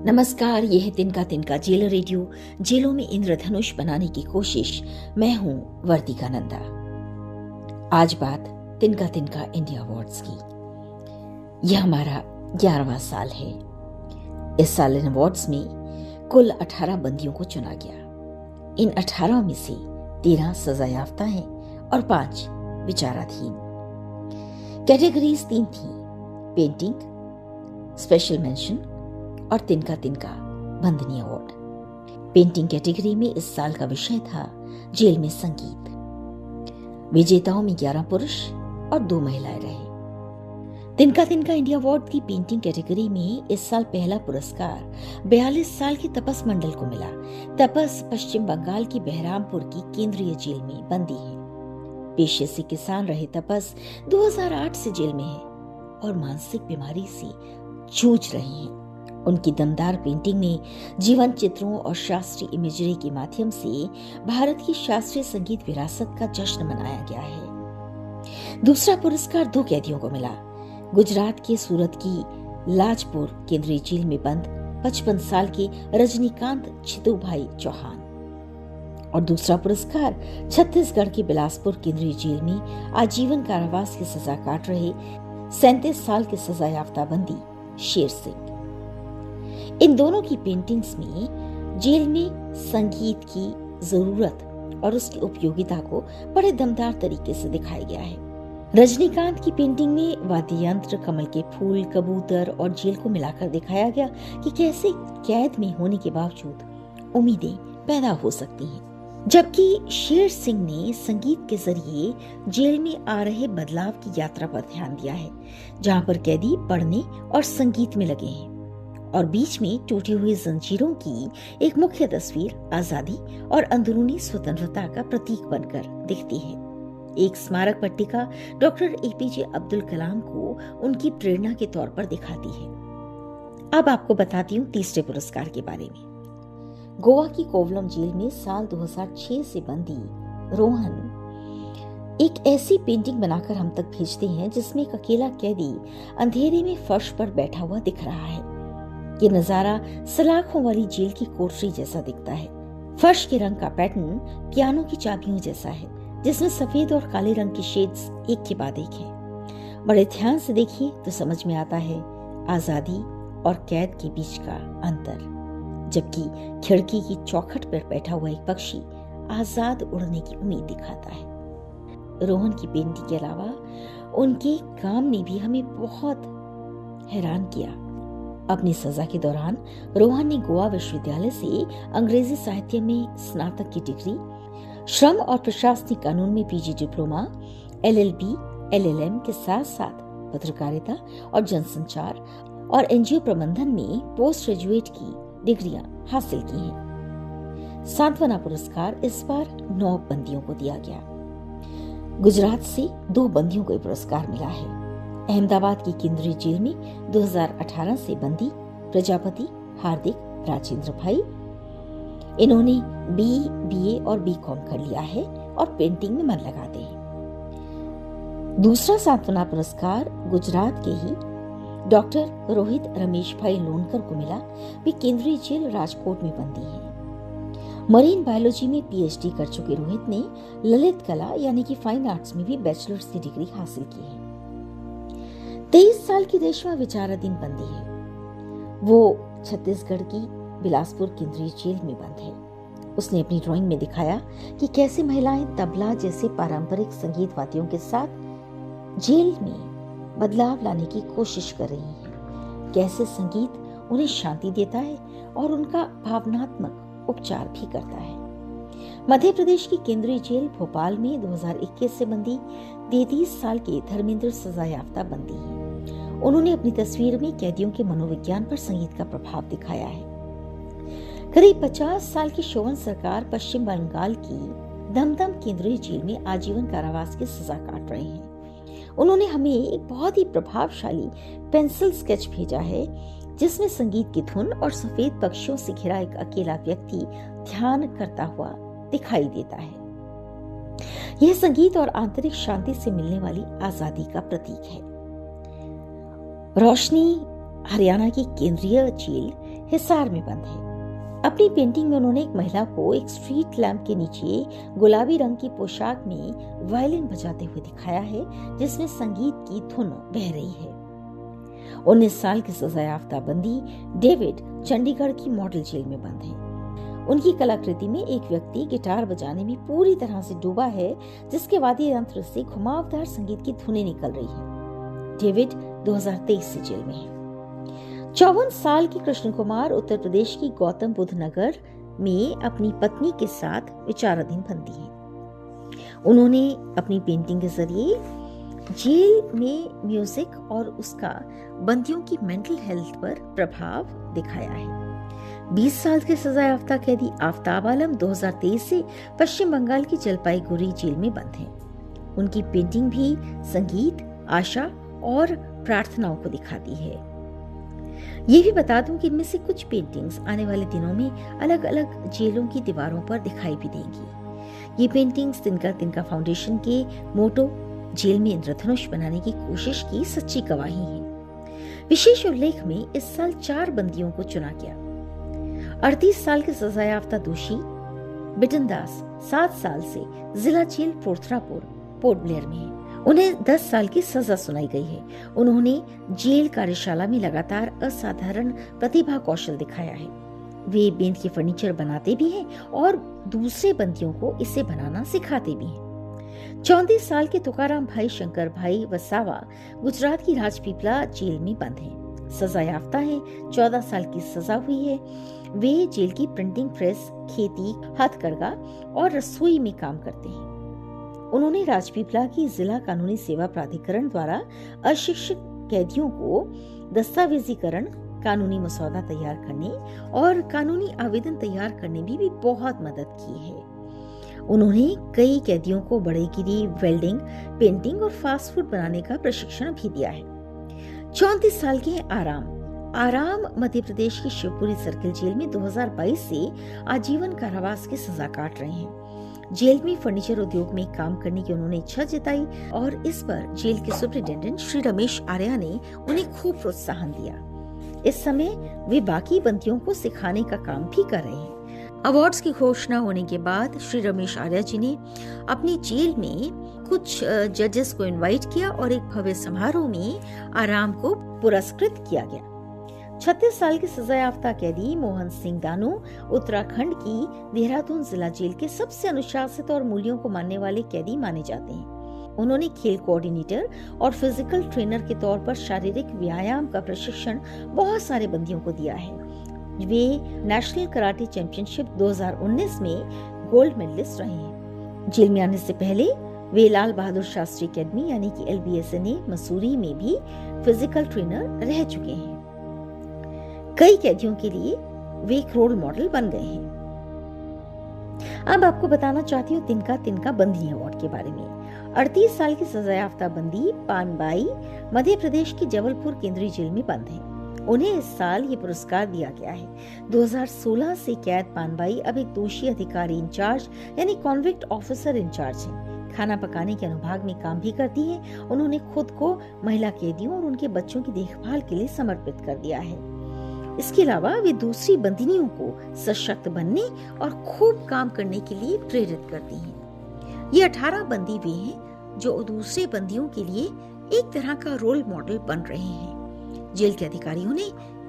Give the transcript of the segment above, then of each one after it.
नमस्कार, यह है तिनका तिनका जेलर रेडियो। जेलों में इंद्रधनुष बनाने की कोशिश। मैं हूं वर्तिका नंदा। आज बात तिनका तिनका इंडिया अवार्ड्स की। यह हमारा 11वां साल है। इस साल इन अवार्ड्स में कुल 18 बंदियों को चुना गया। इन 18 में से 13 सजायाफ्ता हैं और 5 विचाराधीन। कैटेगरीज 3 थी: पेंटिंग, स्पेशल मेंशन और तिनका तिनका बंदनी अवार्ड। पेंटिंग कैटेगरी में इस साल का विषय था जेल में संगीत। विजेताओं में 11 पुरुष और 2 महिलाएं रहे। तिनका तिनका इंडिया अवार्ड की पेंटिंग कैटेगरी में इस साल पहला पुरस्कार 42 साल के तपस मंडल को मिला। तपस पश्चिम बंगाल की बहरामपुर की केंद्रीय जेल में बंदी है। पेशे से किसान रहे तपस 2008 से जेल में है और मानसिक बीमारी से जूझ रहे हैं। उनकी दमदार पेंटिंग में जीवन चित्रों और शास्त्रीय इमेजरी के माध्यम से भारत की शास्त्रीय संगीत विरासत का जश्न मनाया गया है। दूसरा पुरस्कार 2 कैदियों को मिला। गुजरात के सूरत की लाजपुर केंद्रीय जेल में बंद 55 साल के रजनीकांत छितुभाई चौहान। और दूसरा पुरस्कार छत्तीसगढ़ के बिलासपुर केंद्रीय जेल में आजीवन कारावास की सजा काट रहे 37 साल के सजायाफ्ता बंदी शेर सिंह। इन दोनों की पेंटिंग्स में जेल में संगीत की जरूरत और उसकी उपयोगिता को बड़े दमदार तरीके से दिखाया गया है। रजनीकांत की पेंटिंग में वाद्य यंत्र, कमल के फूल, कबूतर और जेल को मिलाकर दिखाया गया कि कैसे कैद में होने के बावजूद उम्मीदें पैदा हो सकती हैं। जबकि शेर सिंह ने संगीत के जरिए जेल में आ रहे बदलाव की यात्रा पर ध्यान दिया है, जहां पर कैदी पढ़ने और संगीत में लगे हैं और बीच में टूटी हुई जंजीरों की एक मुख्य तस्वीर आजादी और अंदरूनी स्वतंत्रता का प्रतीक बनकर दिखती है। एक स्मारक पट्टिका डॉक्टर एपीजे अब्दुल कलाम को उनकी प्रेरणा के तौर पर दिखाती है। अब आपको बताती हूँ तीसरे पुरस्कार के बारे में। गोवा की कोवलम जेल में साल 2006 से बंदी रोहन एक ऐसी पेंटिंग बनाकर हम तक भेजते हैं जिसमें एक अकेला कैदी अंधेरे में फर्श पर बैठा हुआ दिख रहा है। ये नजारा सलाखों वाली जेल की कोठरी जैसा दिखता है। फर्श के रंग का पैटर्न पियानो की चाबियों जैसा है, जिसमें सफेद और काले रंग के शेड्स एक के बाद एक हैं। बड़े ध्यान से देखिए तो समझ में आता है आजादी और कैद के बीच का अंतर। जबकि खिड़की की चौखट पर बैठा हुआ एक पक्षी आजाद उड़ने की उम्मीद दिखाता है। रोहन की पेंटिंग के अलावा उनके काम ने भी हमें बहुत हैरान किया। अपनी सजा के दौरान रोहन ने गोवा विश्वविद्यालय से अंग्रेजी साहित्य में स्नातक की डिग्री, श्रम और प्रशासनिक कानून में पीजी डिप्लोमा, एलएलबी, एलएलएम के साथ साथ पत्रकारिता और जनसंचार और एनजीओ प्रबंधन में पोस्ट ग्रेजुएट की डिग्रियां हासिल की हैं। सांत्वना पुरस्कार इस बार 9 बंदियों को दिया गया। गुजरात से 2 बंदियों को ये पुरस्कार मिला है। अहमदाबाद की केंद्रीय जेल में 2018 से बंदी प्रजापति हार्दिक राजेंद्र भाई। इन्होंने बीए और बीकॉम कर लिया है और पेंटिंग में मन लगाते हैं। दूसरा सांत्वना पुरस्कार गुजरात के ही डॉक्टर रोहित रमेश भाई लोनकर को मिला। वे केंद्रीय जेल राजकोट में बंदी हैं। मरीन बायोलॉजी में पीएचडी कर चुके रोहित ने ललित कला यानी कि फाइन आर्ट्स में भी बैचलर्स की डिग्री हासिल की है। 23 साल की रेशमा विचाराधीन बंदी है। वो छत्तीसगढ़ की बिलासपुर केंद्रीय जेल में बंद है। उसने अपनी ड्राइंग में दिखाया कि कैसे महिलाएं तबला जैसे पारंपरिक संगीत वाद्यों के साथ जेल में बदलाव लाने की कोशिश कर रही हैं। कैसे संगीत उन्हें शांति देता है और उनका भावनात्मक उपचार भी करता है। मध्य प्रदेश की केंद्रीय जेल भोपाल में 2021 से बंदी 33 साल के धर्मेंद्र सजायाफ्ता बंदी है। उन्होंने अपनी तस्वीर में कैदियों के मनोविज्ञान पर संगीत का प्रभाव दिखाया है। करीब 50 साल की शोभन सरकार पश्चिम बंगाल की दमदम केंद्रीय जेल में आजीवन कारावास की सजा काट रहे हैं। उन्होंने हमें एक बहुत ही प्रभावशाली पेंसिल स्केच भेजा है जिसमें संगीत की धुन और सफेद पक्षियों से घिरा एक अकेला व्यक्ति ध्यान करता हुआ दिखाई देता है। यह संगीत और आंतरिक शांति से मिलने वाली आजादी का प्रतीक है। रोशनी हरियाणा की केंद्रीय जेल हिसार में बंद है। अपनी पेंटिंग में उन्होंने एक महिला को एक स्ट्रीट लैंप के नीचे गुलाबी रंग की पोशाक में वायलिन बजाते हुए दिखाया है, जिसमें संगीत की धुन बह रही है। 19 साल की सजायाफ्ता बंदी डेविड चंडीगढ़ की मॉडल जेल में बंद है। उनकी कलाकृति में एक व्यक्ति गिटार बजाने में पूरी तरह से डूबा है, जिसके वाद्य यंत्र से घुमावदार संगीत की धुनें निकल रही है। डेविड 2023 से जेल में है। 54 साल की कृष्ण कुमार उत्तर प्रदेश की गौतम बुद्ध नगर में अपनी पत्नी के साथ विचाराधीन बंदी हैं। उन्होंने अपनी पेंटिंग के जरिए जेल में म्यूजिक और उसका बंदियों की मेंटल हेल्थ पर प्रभाव दिखाया है। 20 साल के सजायाफ्ता कैदी आफ्ताब आलम 2023 से पश्चिम बंगाल की जलपाईगुड़ी जेल में बंद हैं। उनकी पेंटिंग भी संगीत, आशा और प्रार्थनाओं को दिखाती है। ये भी बता दूं कि इनमें से कुछ पेंटिंग्स आने वाले दिनों में अलग अलग जेलों की दीवारों पर दिखाई भी देंगी। ये पेंटिंग्स तिनका तिनका फाउंडेशन के मोटो जेल में इंद्रधनुष बनाने की कोशिश की सच्ची गवाही है। विशेष उल्लेख में इस साल 4 बंदियों को चुना गया। 38 साल के सजायाफ्ता दोषी बिटन दास 7 साल से जिला जेल पोर्थरापुर पोर्ट ब्लेयर में है। उन्हें 10 साल की सजा सुनाई गई है। उन्होंने जेल कार्यशाला में लगातार असाधारण प्रतिभा कौशल दिखाया है। वे बेंत के फर्नीचर बनाते भी हैं और दूसरे बंदियों को इसे बनाना सिखाते भी हैं। 34 साल के तुकाराम भाई शंकर भाई वसावा गुजरात की राजपीपला जेल में बंद हैं। सजायाफ्ता है, 14 साल की सजा हुई है। वे जेल की प्रिंटिंग प्रेस, खेती, हथकरघा और रसोई में काम करते हैं। उन्होंने राजपीपला की जिला कानूनी सेवा प्राधिकरण द्वारा अशिक्षित कैदियों को दस्तावेजीकरण, कानूनी मसौदा तैयार करने और कानूनी आवेदन तैयार करने में भी बहुत मदद की है। उन्होंने कई कैदियों को बढ़ईगिरी, वेल्डिंग, पेंटिंग और फास्ट फूड बनाने का प्रशिक्षण भी दिया है। 34 साल के हैं आराम मध्य प्रदेश की शिवपुरी सर्किल जेल में 2022 से आजीवन कारावास की सजा काट रहे हैं। जेल में फर्नीचर उद्योग में काम करने की उन्होंने इच्छा जताई और इस पर जेल के सुपरिटेंडेंट श्री रमेश आर्या ने उन्हें खूब प्रोत्साहन दिया। इस समय वे बाकी बंदियों को सिखाने का काम भी कर रहे हैं। अवार्ड्स की घोषणा होने के बाद श्री रमेश आर्या जी ने अपनी जेल में कुछ जजेस को इनवाइट किया और एक भव्य समारोह में आराम को पुरस्कृत किया गया। 36 साल के सजायाफ्ता कैदी मोहन सिंह दानू उत्तराखंड की देहरादून जिला जेल के सबसे अनुशासित और मूल्यों को मानने वाले कैदी माने जाते हैं। उन्होंने खेल कोऑर्डिनेटर और फिजिकल ट्रेनर के तौर पर शारीरिक व्यायाम का प्रशिक्षण बहुत सारे बंदियों को दिया है। वे नेशनल कराटे चैंपियनशिप 2019 में गोल्ड मेडलिस्ट रहे हैं। जेल में आने से पहले वे लाल बहादुर शास्त्री अकेडमी यानी कि LBSNA मसूरी में भी फिजिकल ट्रेनर रह चुके हैं। कई कैदियों के लिए वे एक रोल मॉडल बन गए हैं। अब आपको बताना चाहती हूँ तिनका बंदी अवार्ड के बारे में। 38 साल की सजायाफ्ता बंदी पानबाई मध्य प्रदेश की जबलपुर केंद्रीय जेल में बंद है। उन्हें इस साल ये पुरस्कार दिया गया है। 2016 से कैद पानबाई अब एक दोषी अधिकारी इंचार्ज यानी कॉन्विक्ट ऑफिसर इंचार्ज है। खाना पकाने के अनुभाग में काम भी करती है। उन्होंने खुद को महिला कैदियों और उनके बच्चों की देखभाल के लिए समर्पित कर दिया है। इसके अलावा वे दूसरी बंदिनियों को सशक्त बनने और खूब काम करने के लिए प्रेरित करती हैं। ये 18 बंदी वे हैं जो दूसरे बंदियों के लिए एक तरह का रोल मॉडल बन रहे हैं। जेल के अधिकारियों ने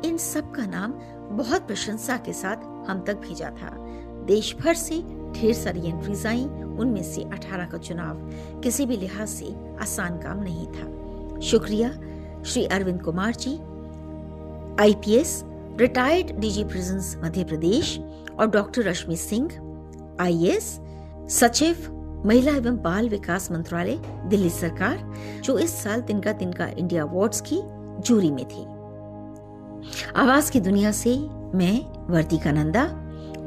इन सब का नाम बहुत प्रशंसा के साथ हम तक भेजा था। देश भर से ढेर सारी एंट्रीज आई, उनमें से 18 का चुनाव किसी भी लिहाज से आसान काम नहीं था। शुक्रिया Shri Arvind Kumar ji, IPS, retired DG prisons Madhya Pradesh, और डॉक्टर रश्मि सिंह, IAS, सचिव महिला एवं बाल विकास मंत्रालय दिल्ली सरकार, जो इस साल तिनका इंडिया अवार्ड्स की जूरी में थी। आवाज की दुनिया से मैं वर्तिका नंदा,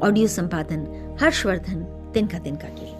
ऑडियो संपादन हर्षवर्धन तिनका के लिए।